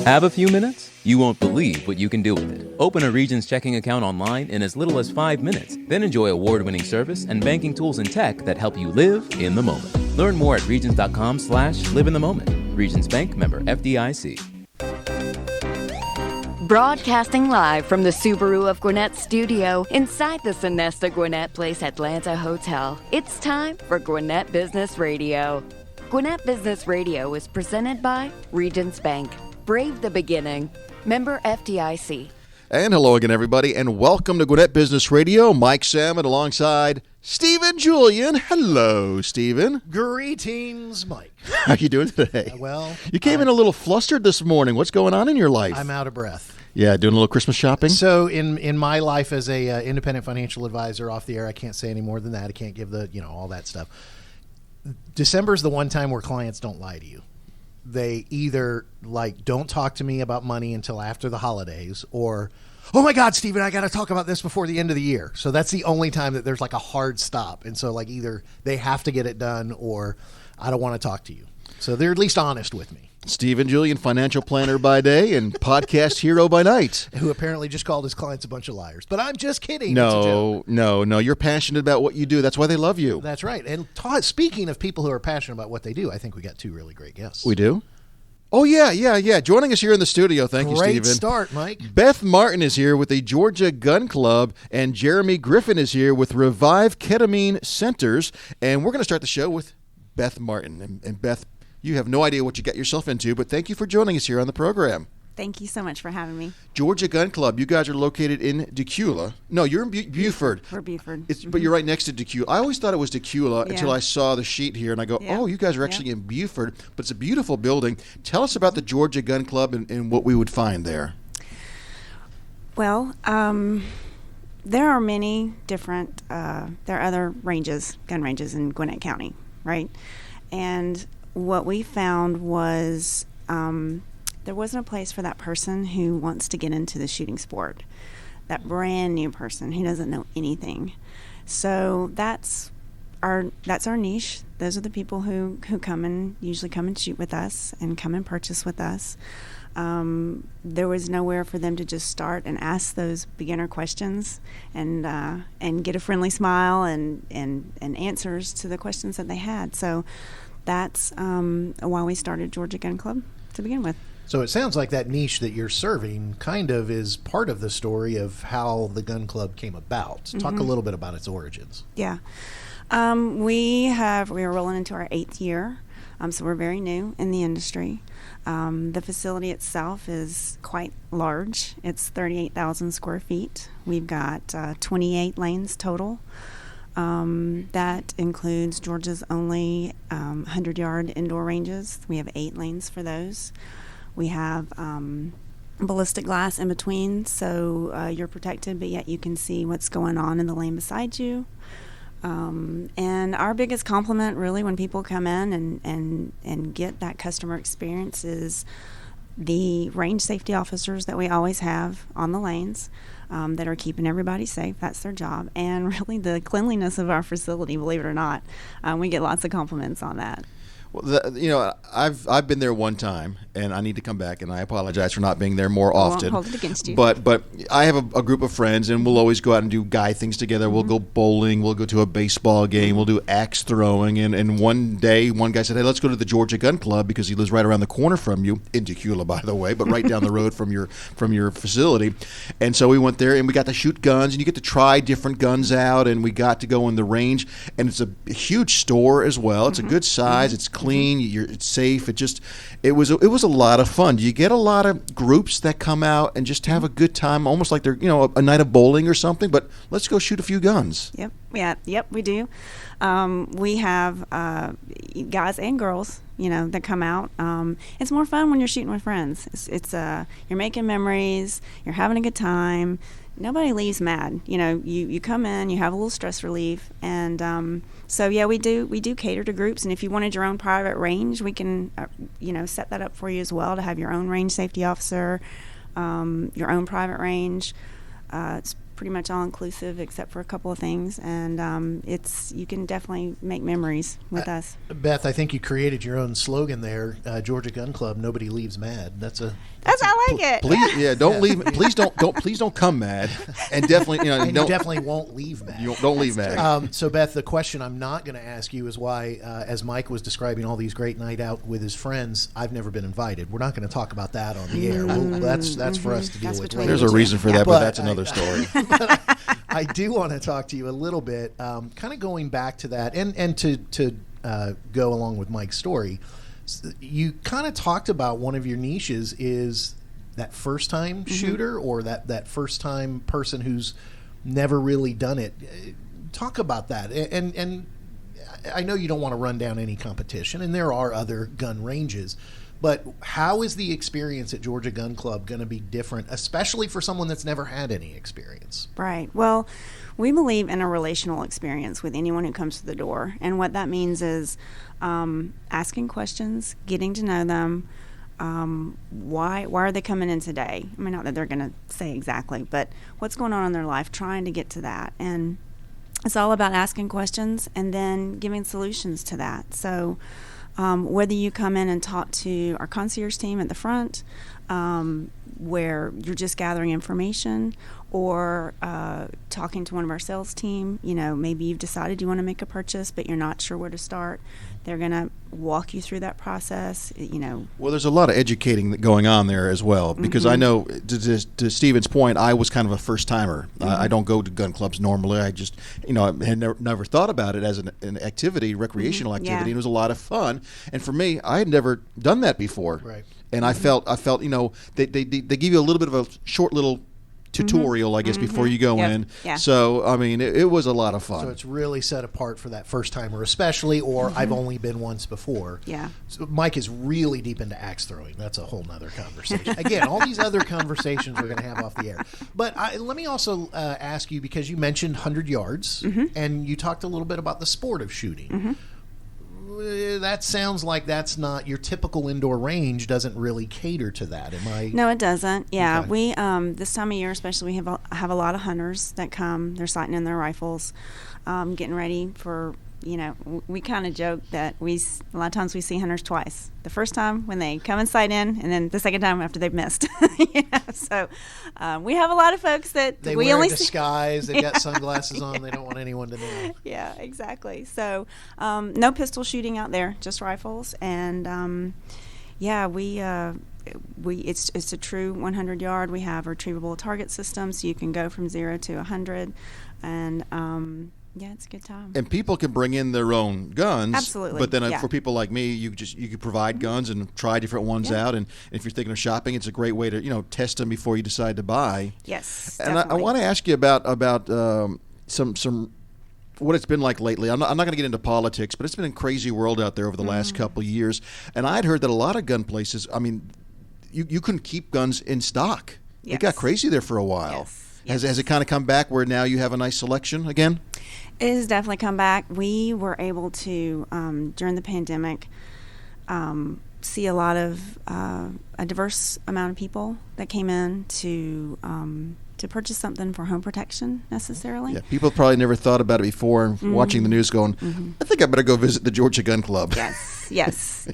Have a few minutes? You won't believe what you can do with it. Open a Regions checking account online in as little as 5 minutes. Then enjoy award-winning service and banking tools and tech that help you live in the moment. Learn more at regions.com/live in the moment. Regions Bank, member FDIC. Broadcasting live from the Subaru of Gwinnett studio inside the Sonesta Gwinnett Place Atlanta Hotel. It's time for Gwinnett Business Radio. Gwinnett Business Radio is presented by Regions Bank. Brave the beginning. Member FDIC. And hello again, everybody, and welcome to Gwinnett Business Radio. Mike Salmon alongside Stephen Julian. Hello, Stephen. Greetings, Mike. How you doing today? Well, you came in a little flustered this morning. What's going on in your life? I'm out of breath. Yeah, doing a little Christmas shopping? So in my life as a independent financial advisor off the air, I can't say any more than that. I can't give all that stuff. December's the one time where clients don't lie to you. They either don't talk to me about money until after the holidays, or, oh my God, Stephen, I got to talk about this before the end of the year. So that's the only time that there's a hard stop. And so either they have to get it done or I don't want to talk to you. So they're at least honest with me. Stephen Julian, financial planner by day and podcast hero by night. Who apparently just called his clients a bunch of liars. But I'm just kidding. No. You're passionate about what you do. That's why they love you. That's right. And speaking of people who are passionate about what they do, I think we got two really great guests. We do? Oh, yeah. Joining us here in the studio. Thank you, Stephen. Great start, Mike. Beth Martin is here with the Georgia Gun Club, and Jeremy Griffin is here with Revive Ketamine Centers. And we're going to start the show with Beth Martin. And Beth, you have no idea what you got yourself into, but thank you for joining us here on the program. Thank you so much for having me. Georgia Gun Club, you guys are located in Decula. No, you're in Buford. We're Buford. But you're right next to Decula. I always thought it was Decula until I saw the sheet here, and I go, oh, you guys are actually in Buford. But it's a beautiful building. Tell us about the Georgia Gun Club and what we would find there. Well, there are many different, there are other gun ranges in Gwinnett County, right? And what we found was there wasn't a place for that person who wants to get into the shooting sport, that brand new person who doesn't know anything. So that's our niche. Those are the people who usually come and shoot with us and come and purchase with us. There was nowhere for them to just start and ask those beginner questions and get a friendly smile and answers to the questions that they had. So that's why we started Georgia Gun Club to begin with. So it sounds like that niche that you're serving kind of is part of the story of how the gun club came about. Talk a little bit about its origins. Yeah. We are rolling into our 8th year, so we're very new in the industry. The facility itself is quite large. It's 38,000 square feet. We've got 28 lanes total. That includes Georgia's only 100-yard indoor ranges. We have 8 lanes for those. We have ballistic glass in between, so you're protected, but yet you can see what's going on in the lane beside you. And our biggest compliment, really, when people come in and get that customer experience is the range safety officers that we always have on the lanes that are keeping everybody safe. That's their job. And really the cleanliness of our facility, believe it or not. We get lots of compliments on that. Well, I've been there one time, and I need to come back, and I apologize for not being there more often. I won't hold it against you. But I have a group of friends, and we'll always go out and do guy things together. We'll go bowling. We'll go to a baseball game. We'll do axe throwing. And one day, one guy said, hey, let's go to the Georgia Gun Club because he lives right around the corner from you, in Decula, by the way, but right down the road from your facility. And so we went there, and we got to shoot guns, and you get to try different guns out, and we got to go in the range. And it's a huge store as well. It's a good size. It's clean. It's safe. It was a lot of fun. Do you get a lot of groups that come out and just have a good time, almost like they're a night of bowling or something? But let's go shoot a few guns. Yep, we do. We have guys and girls, that come out. It's more fun when you're shooting with friends. It's you're making memories. You're having a good time. Nobody leaves mad. You come in, you have a little stress relief, and so we do cater to groups. And if you wanted your own private range, we can set that up for you as well to have your own range safety officer, your own private range. It's pretty much all inclusive except for a couple of things, and you can definitely make memories with us. Beth, I think you created your own slogan there, Georgia Gun Club. Nobody leaves mad. That's I like it. Please, don't leave. Please don't come mad, and definitely, And you definitely won't leave mad. don't leave mad. So, Beth, the question I'm not going to ask you is why, as Mike was describing all these great night out with his friends, I've never been invited. We're not going to talk about that on the air. That's for us to deal with later. There's a reason for that, but that's another story. I do want to talk to you a little bit, kind of going back to that, and to go along with Mike's story. You kind of talked about one of your niches is that first-time shooter, or that first-time person who's never really done it. Talk about that. And I know you don't want to run down any competition, and there are other gun ranges, but how is the experience at Georgia Gun Club going to be different, especially for someone that's never had any experience? Right. Well, we believe in a relational experience with anyone who comes to the door. And what that means is asking questions, getting to know them. Why are they coming in today? I mean, not that they're going to say exactly, but what's going on in their life, trying to get to that. And it's all about asking questions and then giving solutions to that. So whether you come in and talk to our concierge team at the front, where you're just gathering information, or talking to one of our sales team, maybe you've decided you want to make a purchase, but you're not sure where to start. They're going to walk you through that process, Well, there's a lot of educating going on there as well, because I know, to Stephen's point, I was kind of a first-timer. I don't go to gun clubs normally. I just, I had never thought about it as an activity, recreational activity, and it was a lot of fun. And for me, I had never done that before. Right. And I felt, they give you a little bit of a short little tutorial, I guess, before you go in. Yeah. So, I mean, it was a lot of fun. So it's really set apart for that first timer, especially, or I've only been once before. Yeah. So Mike is really deep into axe throwing. That's a whole nother conversation. Again, all these other conversations we're going to have off the air. But let me also ask you, because you mentioned 100 yards, and you talked a little bit about the sport of shooting. That sounds like that's not your typical indoor range. Doesn't really cater to that. Am I? No, it doesn't. Yeah, Okay. we this time of year, especially, we have a lot of hunters that come. They're sighting in their rifles, getting ready for. We kind of joke that a lot of times we see hunters twice. The first time when they come and sight in, and then the second time after they've missed. So we have a lot of folks that They we wear only a disguise. They've got sunglasses on. They don't want anyone to know. Yeah, exactly. So no pistol shooting out there, just rifles. And it's a true 100 yard. We have a retrievable target system, so you can go from 0 to 100, and it's a good time. And people can bring in their own guns. Absolutely. But then Yeah. for people like me, you could provide guns and try different ones out. And if you're thinking of shopping, it's a great way to test them before you decide to buy. Yes, And definitely. I want to ask you about some what it's been like lately. I'm not going to get into politics, but it's been a crazy world out there over the last couple of years. And I'd heard that a lot of gun places, I mean, you couldn't keep guns in stock. It Yes. got crazy there for a while. Yes. Has it kind of come back where now you have a nice selection again? It has definitely come back. We were able to, during the pandemic, see a lot of a diverse amount of people that came in to purchase something for home protection necessarily. Yeah, people probably never thought about it before, and watching the news going, I think I better go visit the Georgia Gun Club. Yes.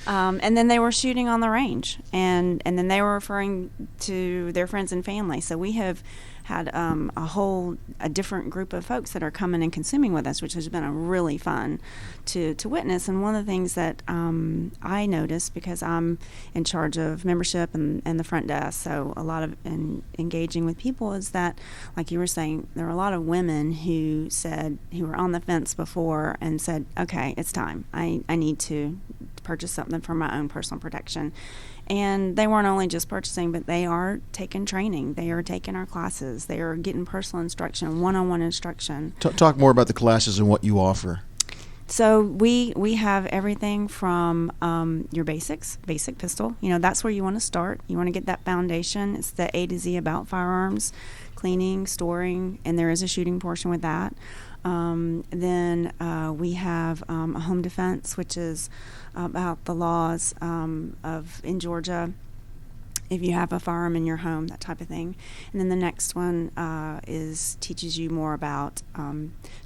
And then they were shooting on the range, and then they were referring to their friends and family. So we have had a different group of folks that are coming and consuming with us, which has been a really fun to witness. And one of the things that I noticed, because I'm in charge of membership and the front desk, so a lot of engaging with people, is that, like you were saying, there were a lot of women who were on the fence before and said, okay, it's time. I need to purchase something for my own personal protection. And they weren't only just purchasing, but they are taking training. They are taking our classes. They are getting personal instruction, one-on-one instruction. Talk more about the classes and what you offer. So we have everything from your basic pistol. That's where you want to start. You want to get that foundation. It's the A to Z about firearms, cleaning, storing, and there is a shooting portion with that. Then we have a home defense, which is about the laws in Georgia, if you have a firearm in your home, that type of thing. And then the next one teaches you more about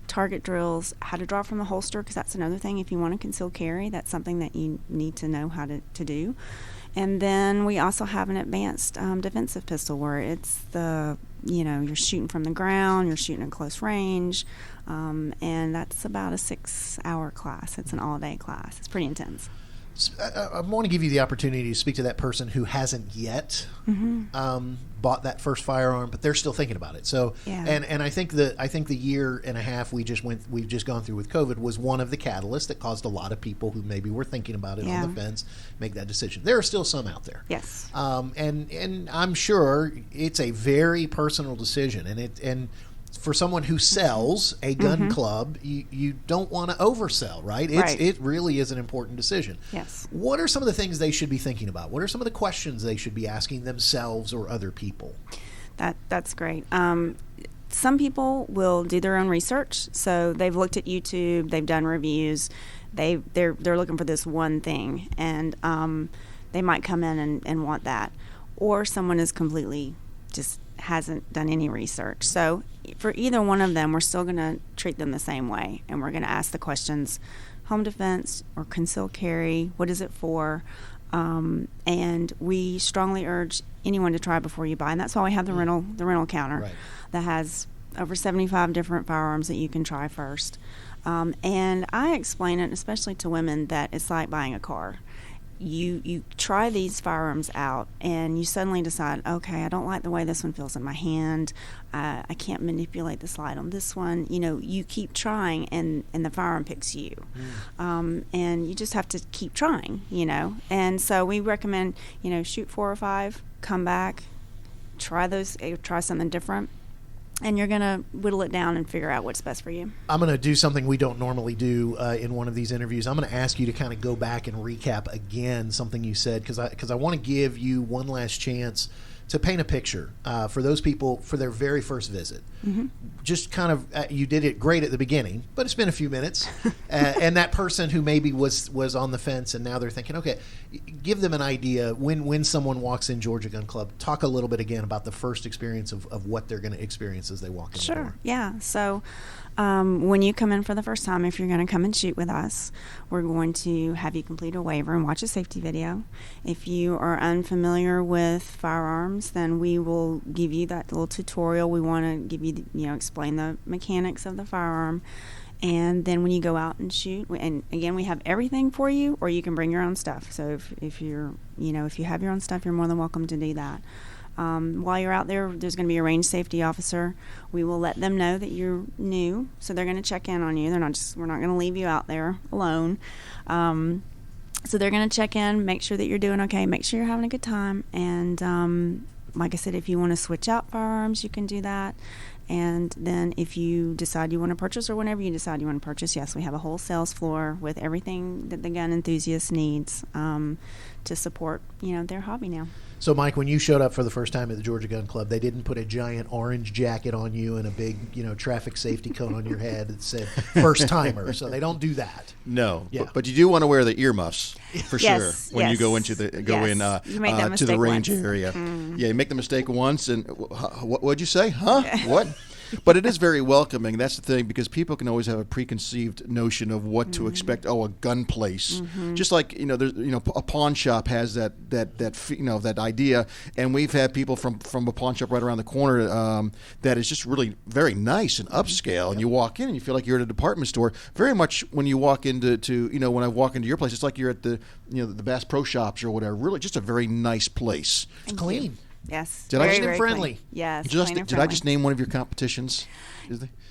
target drills, how to draw from the holster, because that's another thing. If you want to conceal carry, that's something that you need to know how to do. And then we also have an advanced defensive pistol where it's you're shooting from the ground, you're shooting at close range, and that's about a 6-hour class. It's an all-day class. It's pretty intense. I want to give you the opportunity to speak to that person who hasn't yet bought that first firearm, but they're still thinking about it. So, and I think the year and a half we've just gone through with COVID was one of the catalysts that caused a lot of people who maybe were thinking about it on the fence make that decision. There are still some out there. Yes. And I'm sure it's a very personal decision, and for someone who sells a gun club, you don't want to oversell, right? It really is an important decision. Yes. What are some of the things they should be thinking about? What are some of the questions they should be asking themselves or other people? That's great. Some people will do their own research. So they've looked at YouTube, they've done reviews, they're looking for this one thing, and they might come in and want that. Or someone is completely just hasn't done any research. So for either one of them, we're still going to treat them the same way, and we're going to ask the questions: home defense or concealed carry, what is it for? And we strongly urge anyone to try before you buy, and that's why we have the rental counter that has over 75 different firearms that you can try first. And I explain it, especially to women, that it's like buying a car. You try these firearms out, and you suddenly decide, okay, I don't like the way this one feels in my hand. I can't manipulate the slide on this one. You keep trying, and the firearm picks you. And you just have to keep trying, And so we recommend, shoot 4 or 5, come back, try something different. And you're going to whittle it down and figure out what's best for you. I'm going to do something we don't normally do in one of these interviews. I'm going to ask you to kind of go back and recap again something you said, because I want to give you one last chance to paint a picture for those people for their very first visit. Just kind of, you did it great at the beginning, but it's been a few minutes. And that person who maybe was on the fence and now they're thinking, okay, give them an idea when someone walks in Georgia Gun Club. Talk a little bit again about the first experience of what they're going to experience as they walk in the door. Sure, yeah. So when you come in for the first time, if you're going to come and shoot with us, we're going to have you complete a waiver and watch a safety video. If you are unfamiliar with firearms, then we will give you that little tutorial. We want to give you, explain the mechanics of the firearm. And then when you go out and shoot, and again, we have everything for you, or you can bring your own stuff. So if you're, if you have your own stuff, you're more than welcome to do that. While you're out there, there's going to be a range safety officer. We will let them know that you're new, so they're going to check in on you. We're not going to leave you out there alone. So they're going to check in, make sure that you're doing okay, make sure you're having a good time. And like I said, if you want to switch out firearms, you can do that. And then if you decide you want to purchase, or whenever you decide you want to purchase, yes, we have a whole sales floor with everything that the gun enthusiast needs to support, their hobby now. So, Mike, when you showed up for the first time at the Georgia Gun Club, they didn't put a giant orange jacket on you and a big, traffic safety cone on your head that said first timer. So they don't do that. No, yeah. but you do want to wear the earmuffs for sure when you go into to the range area. Yeah, you make the mistake once, and what'd you say? Huh? What? But it is very welcoming. That's the thing, because people can always have a preconceived notion of what to expect. Oh, a gun place, just like there's a pawn shop has that idea, and we've had people from a pawn shop right around the corner that is just really very nice and upscale. And you walk in and you feel like you're at a department store. Very much when you walk into when I walk into your place, it's like you're at the the Bass Pro Shops or whatever. Really, just a very nice place. It's clean. Yes. Did I just friendly? Clean. Yes. Did I just name one of your competitions?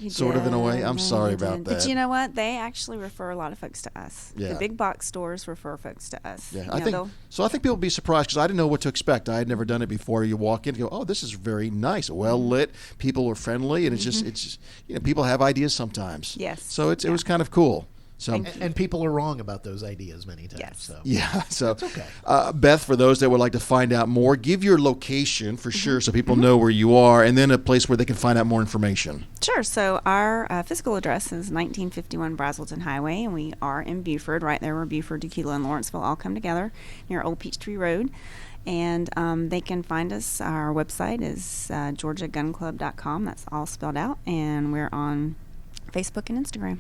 Sort of in a way. I'm sorry about that. But you know what? They actually refer a lot of folks to us. Yeah. The big box stores refer folks to us. Yeah. I think people would be surprised, because I didn't know what to expect. I had never done it before. You walk in and go, oh, this is very nice, well lit. People are friendly, and it's just people have ideas sometimes. Yes. So it was kind of cool. So, and people are wrong about those ideas many times. Yes. So. Yeah. So, it's okay. Beth, for those that would like to find out more, give your location for sure, so people know where you are, and then a place where they can find out more information. Sure. So our physical address is 1951 Brazelton Highway, and we are in Buford, right there where Buford, Tequila, and Lawrenceville all come together, near Old Peachtree Road. And they can find us. Our website is georgiagunclub.com. That's all spelled out, and we're on Facebook and Instagram.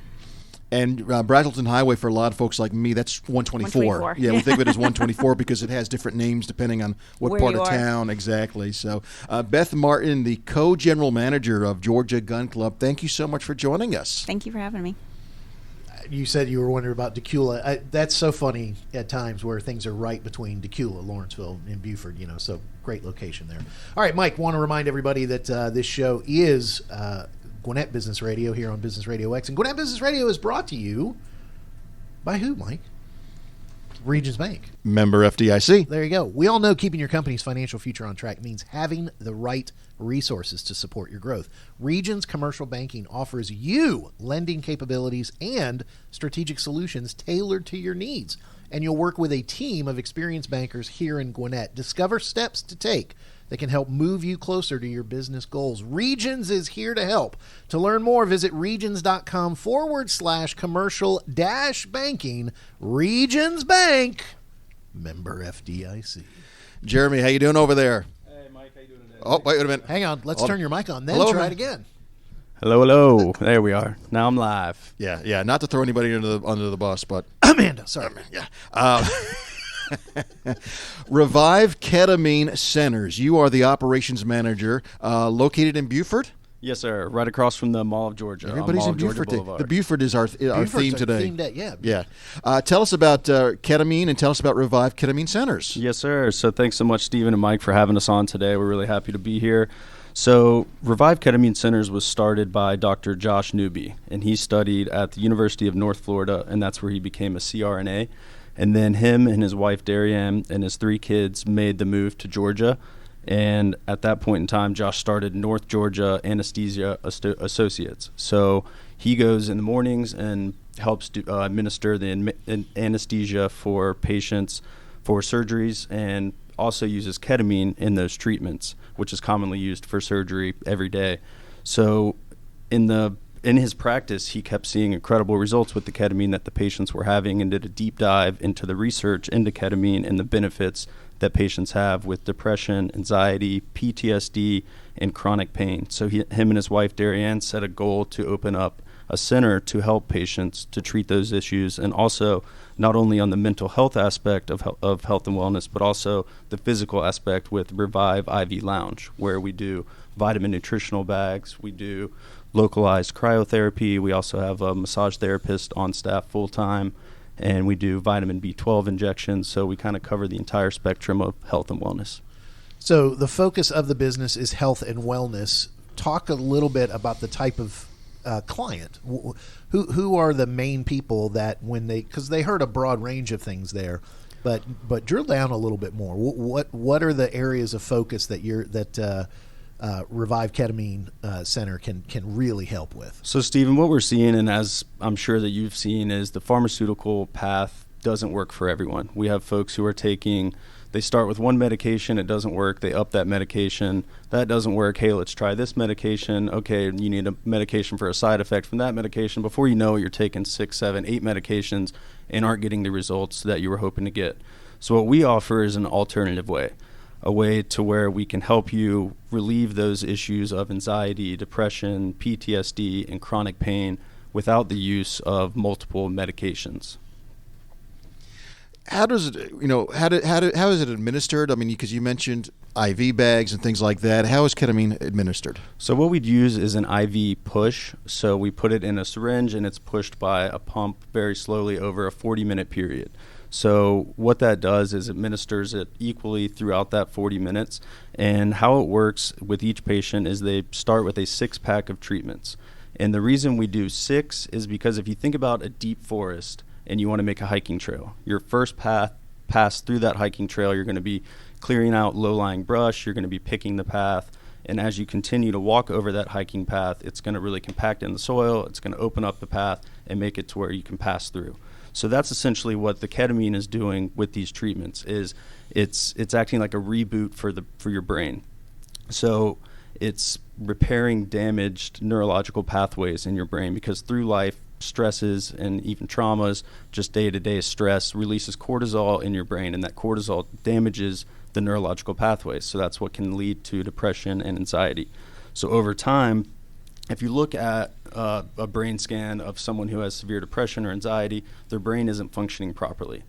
And Brazelton Highway, for a lot of folks like me, that's 124. 124. Yeah, we think of it as 124 because it has different names depending on what Where part you of are. town. Exactly. So, Beth Martin, the co-general manager of Georgia Gun Club, thank you so much for joining us. Thank you for having me. You said you were wondering about Decula. That's so funny at times where things are right between Decula, Lawrenceville, and Buford. So great location there. All right, Mike, want to remind everybody that this show is Gwinnett Business Radio here on Business RadioX. And Gwinnett Business Radio is brought to you by who, Mike? Regions Bank. Member FDIC. There you go. We all know keeping your company's financial future on track means having the right resources to support your growth. Regions Commercial Banking offers you lending capabilities and strategic solutions tailored to your needs. And you'll work with a team of experienced bankers here in Gwinnett. Discover steps to take that can help move you closer to your business goals. Regions is here to help. To learn more, visit regions.com/commercial-banking. Regions Bank, member FDIC. Jeremy, how you doing over there? Hey, Mike, how you doing today? Oh, wait a minute. Hang on, let's turn your mic on, then Hello, try man. it again. Hello, hello. There we are. Now I'm live. Yeah. Not to throw anybody under the bus, but Amanda, sorry. yeah. Revive Ketamine Centers. You are the operations manager, located in Buford. Yes, sir. Right across from the Mall of Georgia. Everybody's Mall in of Georgia Buford. Boulevard. The Buford is our Buford's theme our today. theme day, yeah. Yeah. Tell us about ketamine and tell us about Revive Ketamine Centers. Yes, sir. So thanks so much, Stephen and Mike, for having us on today. We're really happy to be here. So Revive Ketamine Centers was started by Dr. Josh Newby, and he studied at the University of North Florida, and that's where he became a CRNA. And then him and his wife, Darianne, and his 3 kids made the move to Georgia. And at that point in time, Josh started North Georgia Anesthesia Associates. So he goes in the mornings and helps administer the anesthesia for patients for surgeries, and also uses ketamine in those treatments, which is commonly used for surgery every day. So in his practice, he kept seeing incredible results with the ketamine that the patients were having, and did a deep dive into the research into ketamine and the benefits that patients have with depression, anxiety, PTSD, and chronic pain. So him and his wife, Darianne, set a goal to open up a center to help patients to treat those issues, and also not only on the mental health aspect of health and wellness, but also the physical aspect with Revive IV Lounge, where we do vitamin nutritional bags, we do localized cryotherapy, we also have a massage therapist on staff full-time, and we do vitamin B12 injections, so we kind of cover the entire spectrum of health and wellness. So the focus of the business is health and wellness. Talk a little bit about the type of client. Who are the main people that because they heard a broad range of things there, but drill down a little bit more. What are the areas of focus that Revive Ketamine Center can really help with? So, Stephen, what we're seeing, and as I'm sure that you've seen, is the pharmaceutical path doesn't work for everyone. We have folks who are they start with one medication, it doesn't work, they up that medication, that doesn't work, hey, let's try this medication, okay, you need a medication for a side effect from that medication. Before you know it, you're taking 6, 7, 8 medications and aren't getting the results that you were hoping to get. So what we offer is an alternative way, a way to where we can help you relieve those issues of anxiety, depression, PTSD, and chronic pain without the use of multiple medications. How does it, how is it administered? I mean, because you mentioned IV bags and things like that. How is ketamine administered? So what we'd use is an IV push. So we put it in a syringe and it's pushed by a pump very slowly over a 40-minute period. So what that does is it administers it equally throughout that 40 minutes. And how it works with each patient is they start with a 6-pack of treatments. And the reason we do 6 is because if you think about a deep forest and you want to make a hiking trail, your first pass through that hiking trail, you're going to be clearing out low-lying brush, you're going to be picking the path, and as you continue to walk over that hiking path, it's going to really compact in the soil, it's going to open up the path and make it to where you can pass through. So that's essentially what the ketamine is doing with these treatments, is it's acting like a reboot for your brain. So it's repairing damaged neurological pathways in your brain, because through life, stresses and even traumas, just day-to-day stress, releases cortisol in your brain, and that cortisol damages the neurological pathways. So that's what can lead to depression and anxiety. So over time, if you look at a brain scan of someone who has severe depression or anxiety, their brain isn't functioning properly.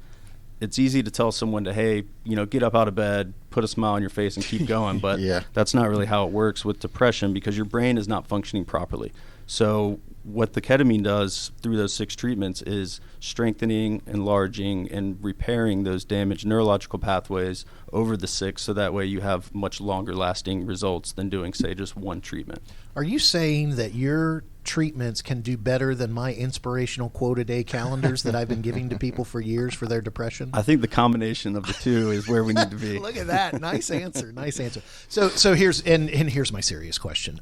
It's easy to tell someone to, hey, get up out of bed, put a smile on your face and keep going, but that's not really how it works with depression because your brain is not functioning properly. So what the ketamine does through those 6 treatments is strengthening, enlarging, and repairing those damaged neurological pathways over the 6, so that way you have much longer lasting results than doing, say, just one treatment. Are you saying that your treatments can do better than my inspirational quote a day calendars that I've been giving to people for years for their depression? I think the combination of the two is where we need to be. Look at that. Nice answer. Nice answer. So here's here's my serious question.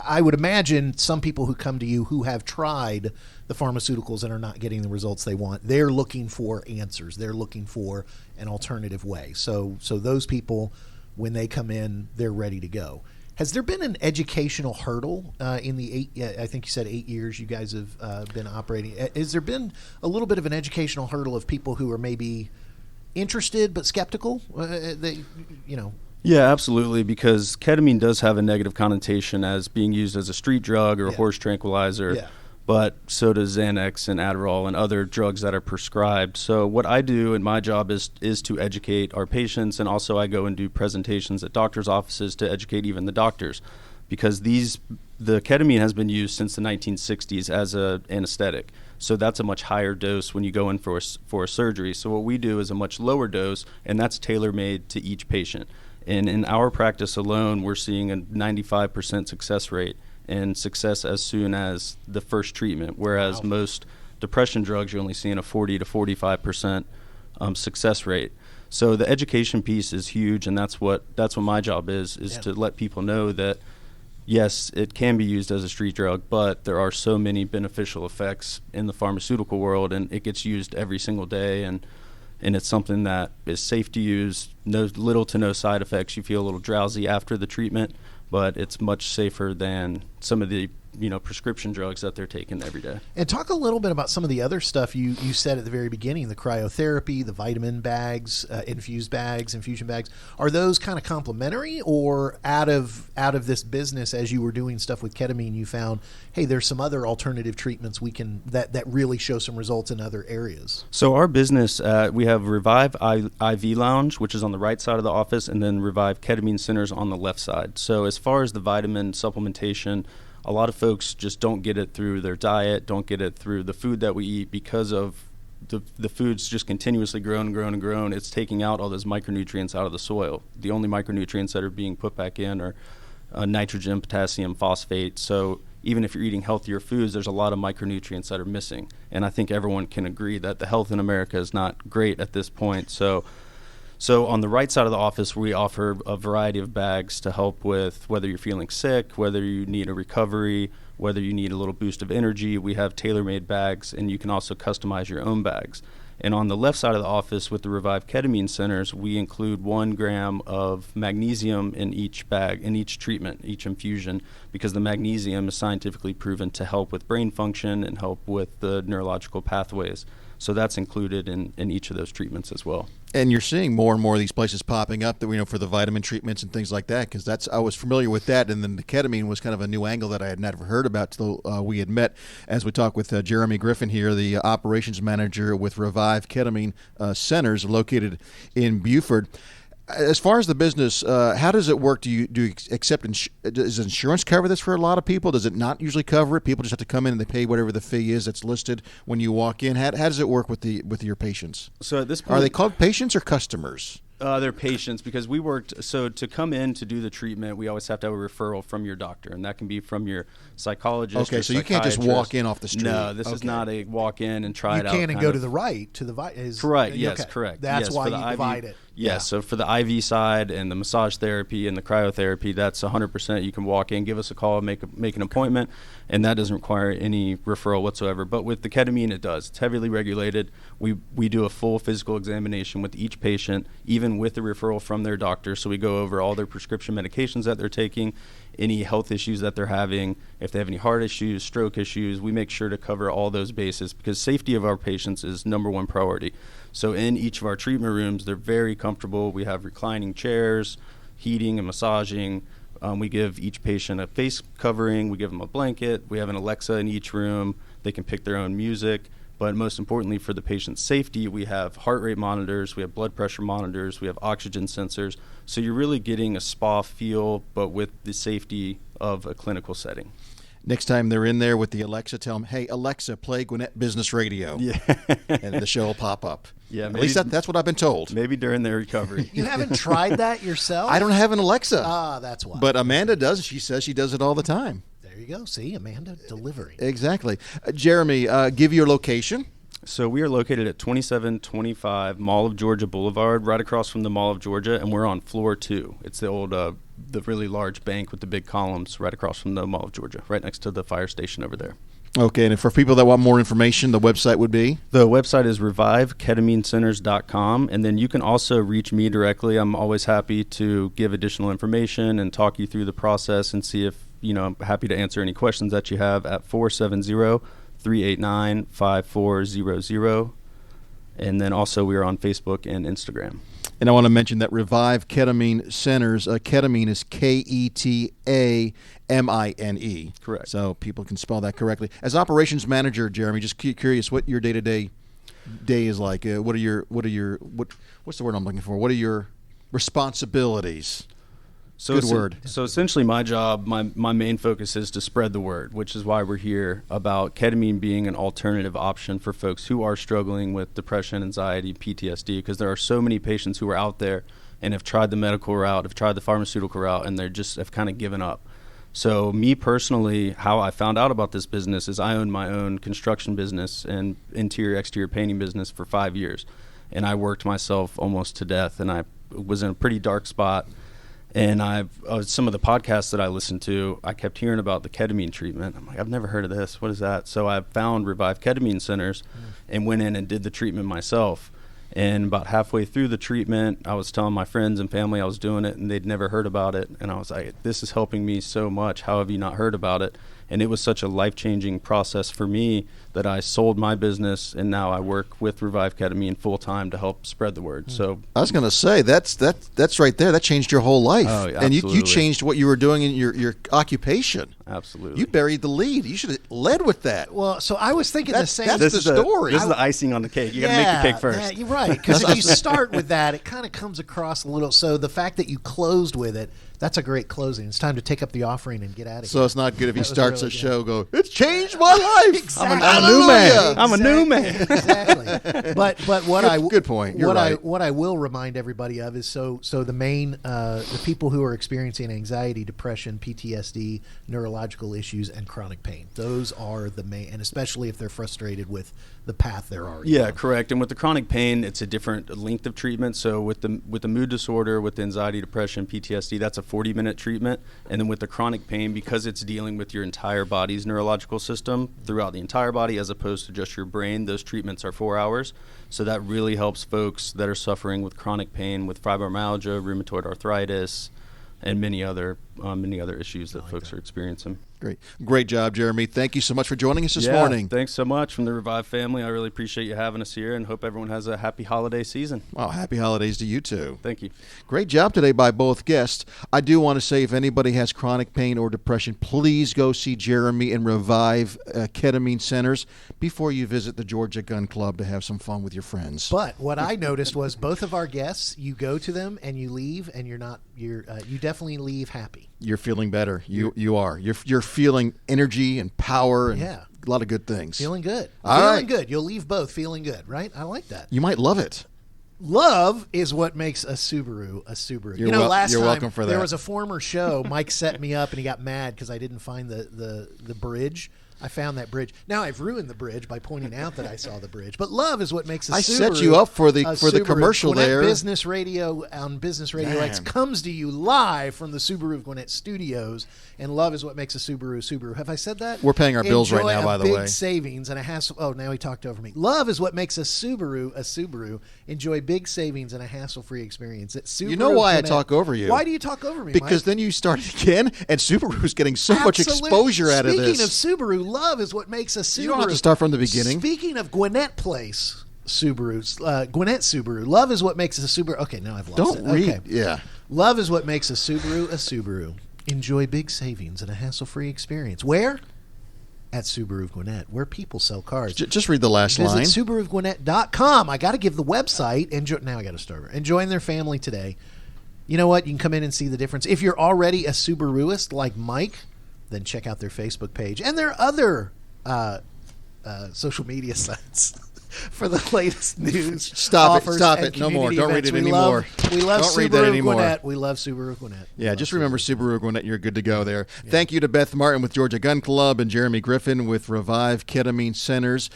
I would imagine some people who come to you who have tried the pharmaceuticals and are not getting the results they want, they're looking for answers. They're looking for an alternative way. So those people, when they come in, they're ready to go. Has there been an educational hurdle in the I think you said 8 years you guys have been operating? Has there been a little bit of an educational hurdle of people who are maybe interested but skeptical? Yeah, absolutely, because ketamine does have a negative connotation as being used as a street drug or a horse tranquilizer, but so does Xanax and Adderall and other drugs that are prescribed. So what I do in my job is to educate our patients, and also I go and do presentations at doctors' offices to educate even the doctors, because the ketamine has been used since the 1960s as an anesthetic. So that's a much higher dose when you go in for a surgery. So what we do is a much lower dose, and that's tailor-made to each patient. And in our practice alone, we're seeing a 95% success rate, and success as soon as the first treatment, whereas most depression drugs, you're only seeing a 40 to 45% success rate. So the education piece is huge, and that's what my job is to let people know that, yes, it can be used as a street drug, but there are so many beneficial effects in the pharmaceutical world, and it gets used every single day, and it's something that is safe to use, little to no side effects. You feel a little drowsy after the treatment, but it's much safer than some of the prescription drugs that they're taking every day. And talk a little bit about some of the other stuff you said at the very beginning, the cryotherapy, the vitamin bags, infusion bags. Are those kind of complementary, or out of this business, as you were doing stuff with ketamine, you found, hey, there's some other alternative treatments we can that really show some results in other areas? So our business, we have Revive IV Lounge, which is on the right side of the office, and then Revive Ketamine Centers on the left side. So as far as the vitamin supplementation, a lot of folks just don't get it through their diet, don't get it through the food that we eat, because of the food's just continuously grown and grown and grown. It's taking out all those micronutrients out of the soil. The only micronutrients that are being put back in are nitrogen, potassium, phosphate. So even if you're eating healthier foods, there's a lot of micronutrients that are missing. And I think everyone can agree that the health in America is not great at this point. So on the right side of the office, we offer a variety of bags to help with whether you're feeling sick, whether you need a recovery, whether you need a little boost of energy. We have tailor-made bags, and you can also customize your own bags. And on the left side of the office with the Revive Ketamine Centers, we include 1 gram of magnesium in each bag, in each treatment, each infusion, because the magnesium is scientifically proven to help with brain function and help with the neurological pathways. So that's included in each of those treatments as well. And you're seeing more and more of these places popping up that for the vitamin treatments and things like that, because I was familiar with that, and then the ketamine was kind of a new angle that I had never heard about till we had met as we talked with Jeremy Griffin here, the operations manager with Revive Ketamine Centers located in Buford. As far as the business, how does it work? Do you accept does insurance cover this for a lot of people? Does it not usually cover it? People just have to come in and they pay whatever the fee is that's listed when you walk in. How does it work with your patients? So at this point, are they called patients or customers? They're patients, because we worked. So to come in to do the treatment, we always have to have a referral from your doctor, and that can be from your psychologist. Okay, so you can't just walk in off the street. No, this is not a walk in and try it out. You can and go to the right to the correct. Yes, okay. correct. That's yes, why you divide it. Yes, so for the IV side and the massage therapy and the cryotherapy, that's 100%. You can walk in, give us a call, make an appointment, and that doesn't require any referral whatsoever. But with the ketamine, it does. It's heavily regulated. We do a full physical examination with each patient, even with the referral from their doctor. So we go over all their prescription medications that they're taking, any health issues that they're having, if they have any heart issues, stroke issues. We make sure to cover all those bases, because safety of our patients is number one priority. So in each of our treatment rooms, they're very comfortable. We have reclining chairs, heating and massaging. We give each patient a face covering. We give them a blanket. We have an Alexa in each room. They can pick their own music. But most importantly, for the patient's safety, we have heart rate monitors, we have blood pressure monitors, we have oxygen sensors. So you're really getting a spa feel, but with the safety of a clinical setting. Next time they're in there with the Alexa, tell them, hey, Alexa, play Gwinnett Business Radio. Yeah. And the show will pop up. Yeah, At least that's what I've been told. Maybe during their recovery. You haven't tried that yourself? I don't have an Alexa. That's why. But Amanda does. She says she does it all the time. There you go. See, Amanda delivering. Exactly. Jeremy, give your location. So we are located at 2725 Mall of Georgia Boulevard, right across from the Mall of Georgia, and we're on floor 2. It's the old, the really large bank with the big columns right across from the Mall of Georgia, right next to the fire station over there. Okay, and for people that want more information, the website would be? The website is reviveketamincenters.com, and then you can also reach me directly. I'm always happy to give additional information and talk you through the process and see if, I'm happy to answer any questions that you have at 470-389-5400. And then also we are on Facebook and Instagram. And I want to mention that Revive Ketamine Centers, ketamine is Ketamine. Correct. So people can spell that correctly. As operations manager, Jeremy, just curious what your day is like. What's the word I'm looking for? What are your responsibilities? Good word. So essentially my job, my main focus is to spread the word, which is why we're here, about ketamine being an alternative option for folks who are struggling with depression, anxiety, PTSD, because there are so many patients who are out there and have tried the medical route, have tried the pharmaceutical route, and they just have kind of given up. So me personally, how I found out about this business is I owned my own construction business and interior-exterior painting business for 5 years. And I worked myself almost to death, and I was in a pretty dark spot. And some of the podcasts that I listened to, I kept hearing about the ketamine treatment. I'm like, I've never heard of this. What is that? So I found Revive Ketamine Centers and went in and did the treatment myself. And about halfway through the treatment, I was telling my friends and family I was doing it, and they'd never heard about it. And I was like, this is helping me so much. How have you not heard about it? And it was such a life-changing process for me that I sold my business, and now I work with Revive Ketamine full-time to help spread the word. So I was going to say, that's right there. That changed your whole life. Oh, yeah, and you absolutely. changed what you were doing in your occupation. Absolutely. You buried the lead. You should have led with that. Well, so I was thinking the same. That's the story. This is the icing on the cake. You got to make the cake first. Yeah, you're right. Because if you start with that, it kind of comes across a little. So the fact that you closed with it, that's a great closing. It's time to take up the offering and get out of here. So it's not good if he starts really a show, go, it's changed my life. Exactly. I'm a new man. I'm a new man. Exactly. But what good point. You're right. What I will remind everybody of is so the main the people who are experiencing anxiety, depression, PTSD, neurological issues, and chronic pain. Those are the main, and especially if they're frustrated with the path they're already on. Correct. And with the chronic pain, it's a different length of treatment. So with the mood disorder, with the anxiety, depression, PTSD, that's a 40-minute treatment. And then with the chronic pain, because it's dealing with your entire body's neurological system throughout the entire body as opposed to just your brain, those treatments are 4 hours. So that really helps folks that are suffering with chronic pain, with fibromyalgia, rheumatoid arthritis, and many other issues that folks are experiencing. Great job, Jeremy. Thank you so much for joining us this morning. Thanks so much from the Revive family. I really appreciate you having us here, and hope everyone has a happy holiday season. Wow, happy holidays to you too. Thank you. Great job today by both guests. I do want to say, if anybody has chronic pain or depression, please go see Jeremy and Revive Ketamine Centers before you visit the Georgia Gun Club to have some fun with your friends. But what I noticed was both of our guests, you go to them and you leave, and you definitely leave happy. You're feeling better. You are. You're feeling energy and power and a lot of good things. Feeling good. Feeling good. You'll leave both feeling good, right? I like that. You might love it. Love is what makes a Subaru a Subaru. Last you're time welcome for that. There was a former show, Mike set me up and he got mad because I didn't find the bridge. I found that bridge. Now I've ruined the bridge by pointing out that I saw the bridge. But love is what makes a Subaru. I set you up for the commercial Gwinnett there. Business Radio on Business RadioX comes to you live from the Subaru of Gwinnett Studios. And love is what makes a Subaru a Subaru. Have I said that? We're paying our bills right now, by the way. Big savings and a hassle. Oh, now he talked over me. Love is what makes a Subaru a Subaru. Enjoy big savings and a hassle-free experience. You know why I talk over you? Why do you talk over me, Because Mike? Then you start again, and Subaru's getting so much exposure out of this. Speaking of Subaru, love is what makes a Subaru. You don't have to start from the beginning. Speaking of Gwinnett Place Subarus, Gwinnett Subaru, love is what makes a Subaru. Okay, now I've lost it. Don't read. Okay. Yeah. Love is what makes a Subaru a Subaru. Enjoy big savings and a hassle-free experience. Where? At Subaru of Gwinnett, where people sell cars. Just read the last line. Visit SubaruofGwinnett.com. I got to give the website. Now I got to start over. And join their family today. You know what? You can come in and see the difference. If you're already a Subaruist like Mike, then check out their Facebook page and their other social media sites for the latest news. Stop it. No more. Don't read it anymore. We love Don't read that Subaru of anymore. Gwinnett. We love Subaru of Gwinnett. Yeah, just remember Subaru of Gwinnett. You're good to go there. Yeah. Thank you to Beth Martin with Georgia Gun Club and Jeremy Griffin with Revive Ketamine Centers.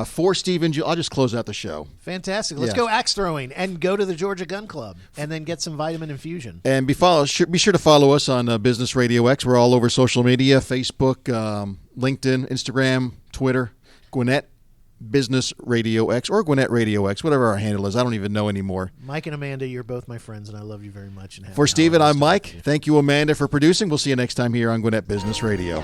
For Stephen, I'll just close out the show. Fantastic. Let's go axe throwing and go to the Georgia Gun Club and then get some vitamin infusion. And be sure to follow us on Business RadioX. We're all over social media, Facebook, LinkedIn, Instagram, Twitter, Gwinnett Business Radio X or Gwinnett Radio X, whatever our handle is. I don't even know anymore. Mike and Amanda, you're both my friends, and I love you very much. And for Stephen, I'm Mike. Thank you, Amanda, for producing. We'll see you next time here on Gwinnett Business Radio.